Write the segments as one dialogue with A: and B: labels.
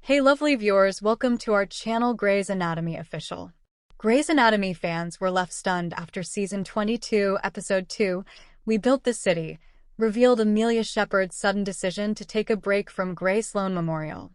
A: Hey lovely viewers, welcome to our channel Grey's Anatomy Official. Grey's Anatomy fans were left stunned after Season 22, Episode 2, We Built the City, revealed Amelia Shepard's sudden decision to take a break from Grey Sloan Memorial.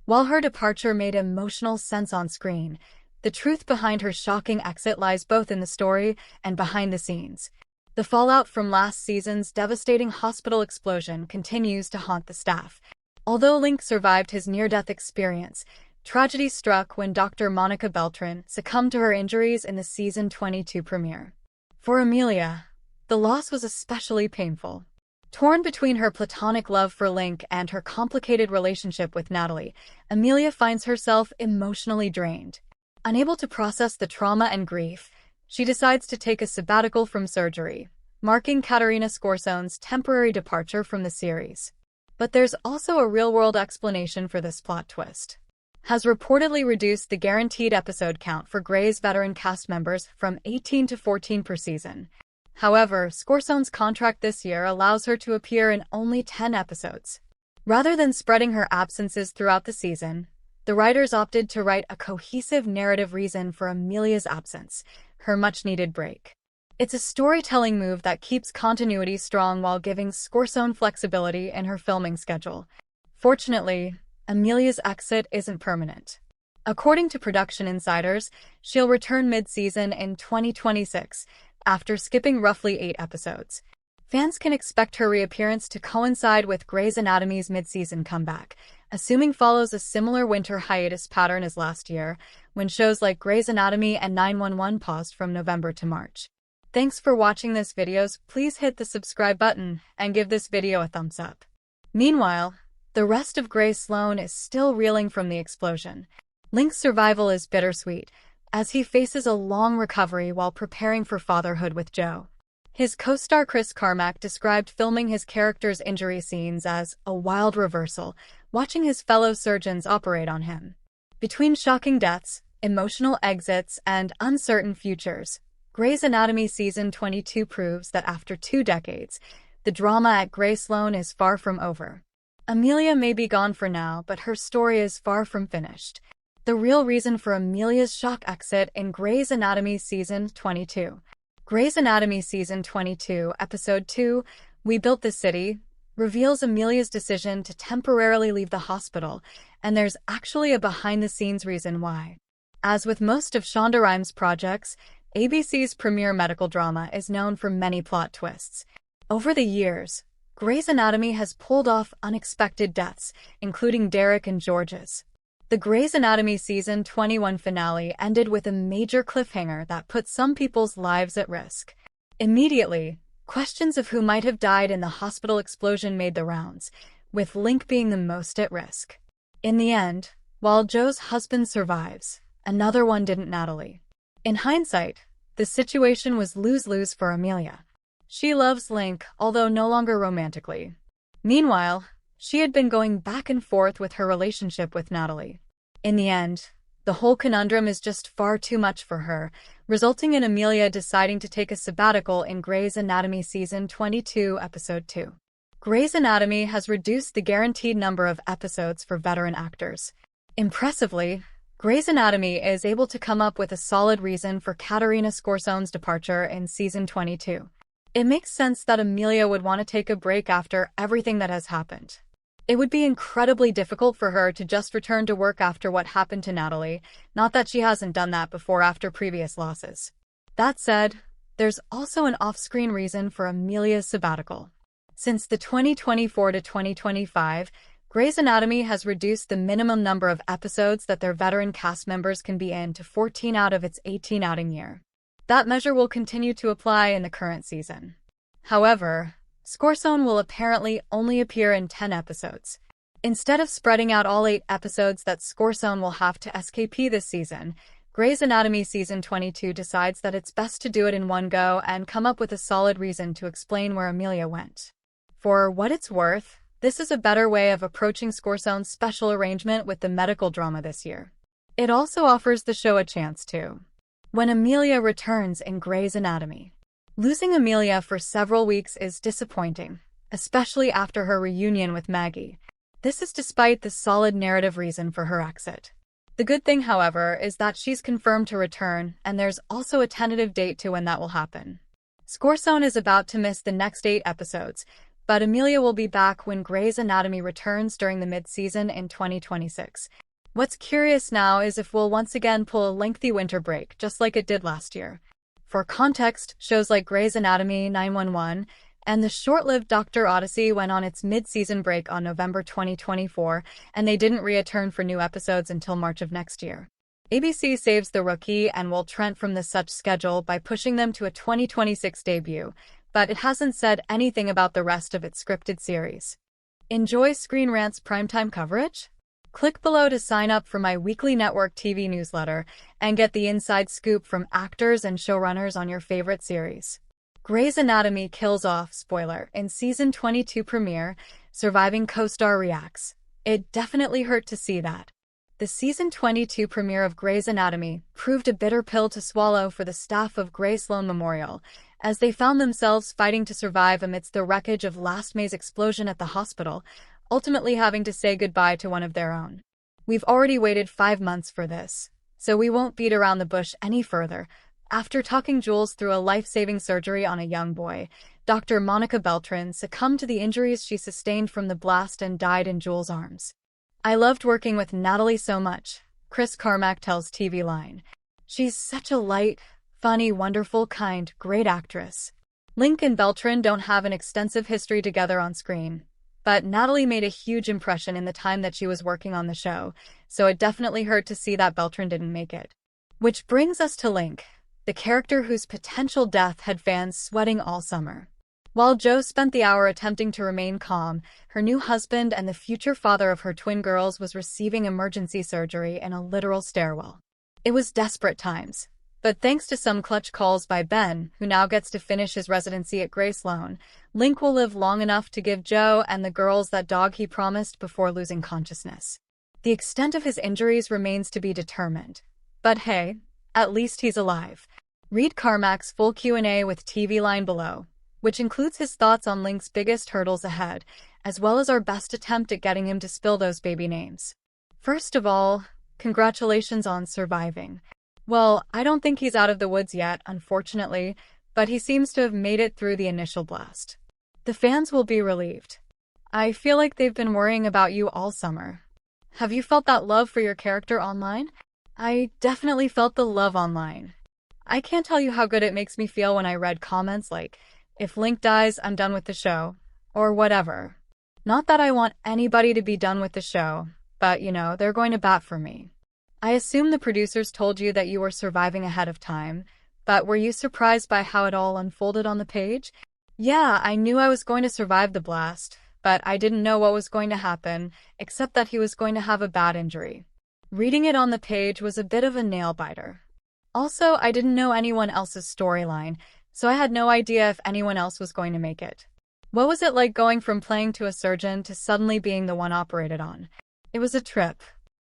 A: While her departure made emotional sense on screen, the truth behind her shocking exit lies both in the story and behind the scenes. The fallout from last season's devastating hospital explosion continues to haunt the staff. Although Link survived his near-death experience, tragedy struck when Dr. Monica Beltran succumbed to her injuries in the Season 22 premiere. For Amelia, the loss was especially painful. Torn between her platonic love for Link and her complicated relationship with Natalie, Amelia finds herself emotionally drained. Unable to process the trauma and grief, she decides to take a sabbatical from surgery, marking Katarina Scorsone's temporary departure from the series. But there's also a real-world explanation for this plot twist. Has reportedly reduced the guaranteed episode count for Grey's veteran cast members from 18 to 14 per season. However, Scorsone's contract this year allows her to appear in only 10 episodes. Rather than spreading her absences throughout the season, the writers opted to write a cohesive narrative reason for Amelia's absence, her much-needed break. It's a storytelling move that keeps continuity strong while giving Scorsone flexibility in her filming schedule. Fortunately, Amelia's exit isn't permanent. According to production insiders, she'll return mid-season in 2026, after skipping roughly 8 episodes. Fans can expect her reappearance to coincide with Grey's Anatomy's mid-season comeback, assuming follows a similar winter hiatus pattern as last year, when shows like Grey's Anatomy and 911 paused from November to March. Thanks for watching this video. Please hit the subscribe button and give this video a thumbs up. Meanwhile, the rest of Grey Sloan is still reeling from the explosion. Link's survival is bittersweet, as he faces a long recovery while preparing for fatherhood with Jo. His co-star Chris Carmack described filming his character's injury scenes as a wild reversal, watching his fellow surgeons operate on him. Between shocking deaths, emotional exits, and uncertain futures, Grey's Anatomy Season 22 proves that after 2 decades, the drama at Grey Sloan is far from over. Amelia may be gone for now, but her story is far from finished. The real reason for Amelia's shock exit in Grey's Anatomy Season 22. Grey's Anatomy Season 22, Episode 2, We Built the City, reveals Amelia's decision to temporarily leave the hospital, and there's actually a behind-the-scenes reason why. As with most of Shonda Rhimes' projects, ABC's premier medical drama is known for many plot twists. Over the years, Grey's Anatomy has pulled off unexpected deaths, including Derek and George's. The Grey's Anatomy Season 21 finale ended with a major cliffhanger that put some people's lives at risk. Immediately, questions of who might have died in the hospital explosion made the rounds, with Link being the most at risk. In the end, while Jo's husband survives, another one didn't, Natalie. In hindsight, the situation was lose-lose for Amelia. She loves Link, although no longer romantically. Meanwhile, she had been going back and forth with her relationship with Natalie. In the end, the whole conundrum is just far too much for her, resulting in Amelia deciding to take a sabbatical in Grey's Anatomy Season 22, Episode 2. Grey's Anatomy has reduced the guaranteed number of episodes for veteran actors. Impressively, Grey's Anatomy is able to come up with a solid reason for Katarina Scorsone's departure in Season 22. It makes sense that Amelia would want to take a break after everything that has happened. It would be incredibly difficult for her to just return to work after what happened to Natalie, not that she hasn't done that before after previous losses. That said, there's also an off-screen reason for Amelia's sabbatical. Since the 2024 to 2025, Grey's Anatomy has reduced the minimum number of episodes that their veteran cast members can be in to 14 out of its 18 outing year. That measure will continue to apply in the current season. However, Scorsone will apparently only appear in 10 episodes. Instead of spreading out all 8 episodes that Scorsone will have to SKP this season, Grey's Anatomy Season 22 decides that it's best to do it in one go and come up with a solid reason to explain where Amelia went. For what it's worth, this is a better way of approaching Scorsone's special arrangement with the medical drama this year. It also offers the show a chance to. When Amelia returns in Grey's Anatomy. Losing Amelia for several weeks is disappointing, especially after her reunion with Maggie. This is despite the solid narrative reason for her exit. The good thing, however, is that she's confirmed to return, and there's also a tentative date to when that will happen. Scorsone is about to miss the next 8 episodes, but Amelia will be back when Grey's Anatomy returns during the mid-season in 2026. What's curious now is if we'll once again pull a lengthy winter break, just like it did last year. For context, shows like Grey's Anatomy, 911, and the short-lived Dr. Odyssey went on its mid-season break on November 2024, and they didn't return for new episodes until March of next year. ABC saves The Rookie and Will Trent from the such schedule by pushing them to a 2026 debut, but it hasn't said anything about the rest of its scripted series. Enjoy Screen Rant's primetime coverage? Click below to sign up for my weekly network TV newsletter and get the inside scoop from actors and showrunners on your favorite series. Grey's Anatomy kills off, spoiler, in Season 22 premiere, surviving co-star reacts. It definitely hurt to see that. The Season 22 premiere of Grey's Anatomy proved a bitter pill to swallow for the staff of Grey Sloan Memorial, as they found themselves fighting to survive amidst the wreckage of last May's explosion at the hospital, ultimately having to say goodbye to one of their own. We've already waited 5 months for this, so we won't beat around the bush any further. After talking Jules through a life-saving surgery on a young boy, Dr. Monica Beltran succumbed to the injuries she sustained from the blast and died in Jules' arms. I loved working with Natalie so much, Chris Carmack tells TV Line. She's such a light, funny, wonderful, kind, great actress. Link and Beltran don't have an extensive history together on screen, but Natalie made a huge impression in the time that she was working on the show, so it definitely hurt to see that Beltran didn't make it. Which brings us to Link, the character whose potential death had fans sweating all summer. While Jo spent the hour attempting to remain calm, her new husband and the future father of her twin girls was receiving emergency surgery in a literal stairwell. It was desperate times. But thanks to some clutch calls by Ben, who now gets to finish his residency at Grey Sloan, Link will live long enough to give Jo and the girls that dog he promised before losing consciousness. The extent of his injuries remains to be determined. But hey, at least he's alive. Read Carmack's full Q&A with TV Line below, which includes his thoughts on Link's biggest hurdles ahead, as well as our best attempt at getting him to spill those baby names. First of all, congratulations on surviving. Well, I don't think he's out of the woods yet, unfortunately, but he seems to have made it through the initial blast. The fans will be relieved. I feel like they've been worrying about you all summer. Have you felt that love for your character online? I definitely felt the love online. I can't tell you how good it makes me feel when I read comments like, "If Link dies, I'm done with the show," or whatever. Not that I want anybody to be done with the show, but they're going to bat for me. I assume the producers told you that you were surviving ahead of time, but were you surprised by how it all unfolded on the page? Yeah, I knew I was going to survive the blast, but I didn't know what was going to happen, except that he was going to have a bad injury. Reading it on the page was a bit of a nail-biter. Also, I didn't know anyone else's storyline, so I had no idea if anyone else was going to make it. What was it like going from playing to a surgeon to suddenly being the one operated on? It was a trip.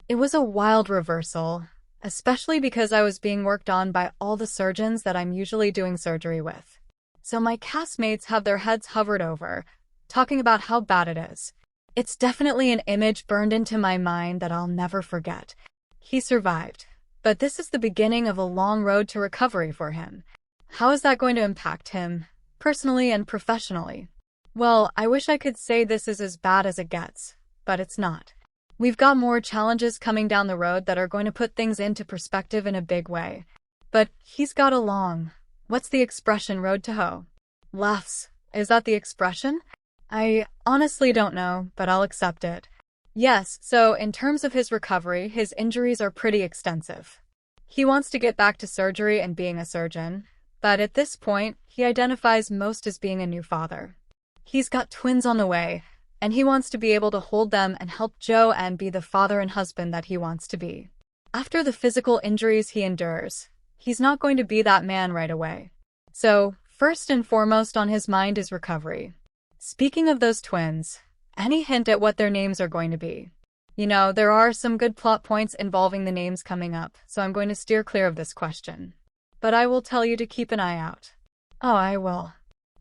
A: It was a wild reversal, especially because I was being worked on by all the surgeons that I'm usually doing surgery with. So my castmates have their heads hovered over, talking about how bad it is. It's definitely an image burned into my mind that I'll never forget. He survived, but this is the beginning of a long road to recovery for him. How is that going to impact him, personally and professionally? Well, I wish I could say this is as bad as it gets, but it's not. We've got more challenges coming down the road that are going to put things into perspective in a big way. But he's got a long, what's the expression, road to hoe? Laughs. Is that the expression? I honestly don't know, but I'll accept it. Yes, so in terms of his recovery, his injuries are pretty extensive. He wants to get back to surgery and being a surgeon, but at this point, he identifies most as being a new father. He's got twins on the way, and he wants to be able to hold them and help Jo and be the father and husband that he wants to be. After the physical injuries he endures, he's not going to be that man right away. So, first and foremost on his mind is recovery. Speaking of those twins, any hint at what their names are going to be? There are some good plot points involving the names coming up, so I'm going to steer clear of this question. But I will tell you to keep an eye out. Oh, I will.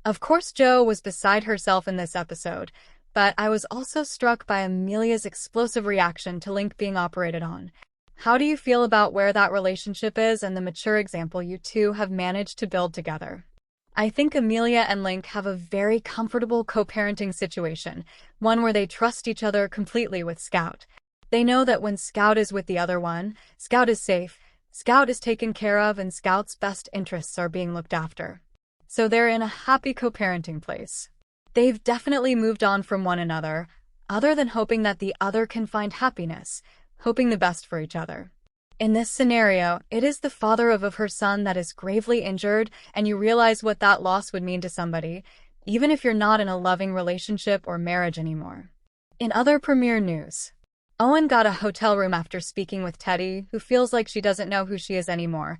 A: Of course Jo was beside herself in this episode, but I was also struck by Amelia's explosive reaction to Link being operated on. How do you feel about where that relationship is and the mature example you two have managed to build together? I think Amelia and Link have a very comfortable co-parenting situation, one where they trust each other completely with Scout. They know that when Scout is with the other one, Scout is safe, Scout is taken care of, and Scout's best interests are being looked after. So they're in a happy co-parenting place. They've definitely moved on from one another, other than hoping that the other can find happiness, hoping the best for each other. In this scenario, it is the father of her son that is gravely injured, and you realize what that loss would mean to somebody, even if you're not in a loving relationship or marriage anymore. In other premiere news, Owen got a hotel room after speaking with Teddy, who feels like she doesn't know who she is anymore.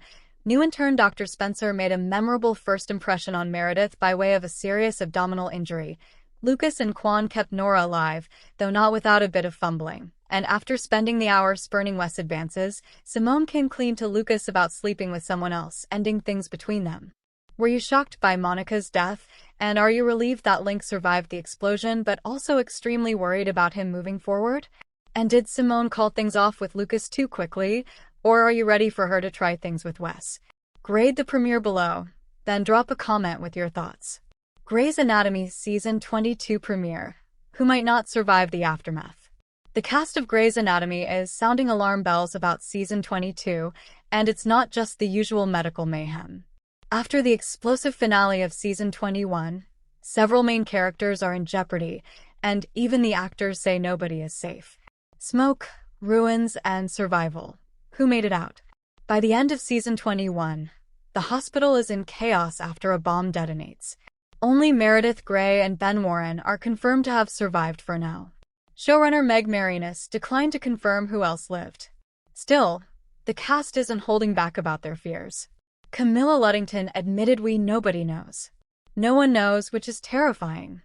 A: New intern Dr. Spencer made a memorable first impression on Meredith by way of a serious abdominal injury. Lucas and Quan kept Nora alive, though not without a bit of fumbling. And after spending the hour spurning Wes' advances, Simone came clean to Lucas about sleeping with someone else, ending things between them. Were you shocked by Monica's death, and are you relieved that Link survived the explosion but also extremely worried about him moving forward? And did Simone call things off with Lucas too quickly, or are you ready for her to try things with Wes? Grade the premiere below, then drop a comment with your thoughts. Grey's Anatomy Season 22 premiere. Who might not survive the aftermath? The cast of Grey's Anatomy is sounding alarm bells about Season 22, and it's not just the usual medical mayhem. After the explosive finale of Season 21, several main characters are in jeopardy, and even the actors say nobody is safe. Smoke, ruins, and survival. Who made it out? By the end of Season 21, the hospital is in chaos after a bomb detonates. Only Meredith Grey and Ben Warren are confirmed to have survived for now. Showrunner Meg Marinus declined to confirm who else lived. Still, the cast isn't holding back about their fears. Camilla Luddington admitted nobody knows. No one knows, which is terrifying.